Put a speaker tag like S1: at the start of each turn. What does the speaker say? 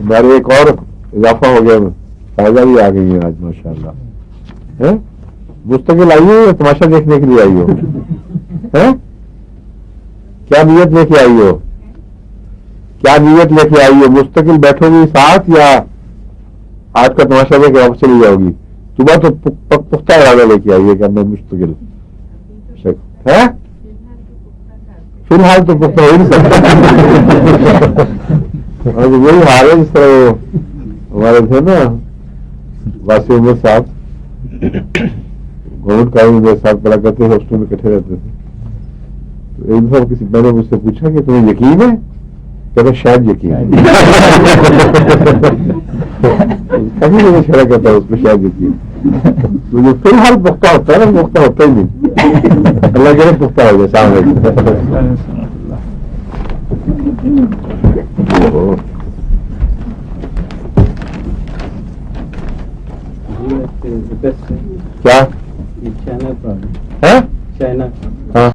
S1: ہمارے ایک اور اضافہ ہو گیا، فائدہ بھی آ گئی ہے آج ماشاء اللہ. مستقل آئی ہو یا تماشا دیکھنے کے لیے آئی ہو؟ کیا نیت لے کے آئی ہو؟ کیا نیت لے کے آئی ہو؟ مستقل بیٹھو گی ساتھ یا آج کا تماشا دیکھ کے واپس چلی جاؤ گی؟ صبح تو پختہ ارادہ لے کے آئی ہے کہ میں مستقل ہے. فی الحال تو پختہ ہو نہیں سکتا. وہی حال ہے جس طرح ہمارے تھے نا واسی عمر صاحب، گورنمنٹ کالج میں ساتھ پڑھا کرتے تھے، ہاسٹل میں اکٹھے رہتے تھے. تو ایک دفعہ کسی میں نے مجھ سے پوچھا کہ تمہیں یقین ہے؟ کہتے شاید یقین ہے. کبھی مجھے چھڑا کرتا ہے اس پہ شاید یقین. مجھے فی الحال پختہ ہوتا ہے نا، پختہ ہوتا ہی نہیں. اللہ کہ پختہ ہو جائے سامنے. کیا
S2: چائنا
S1: ہے؟
S2: چائنا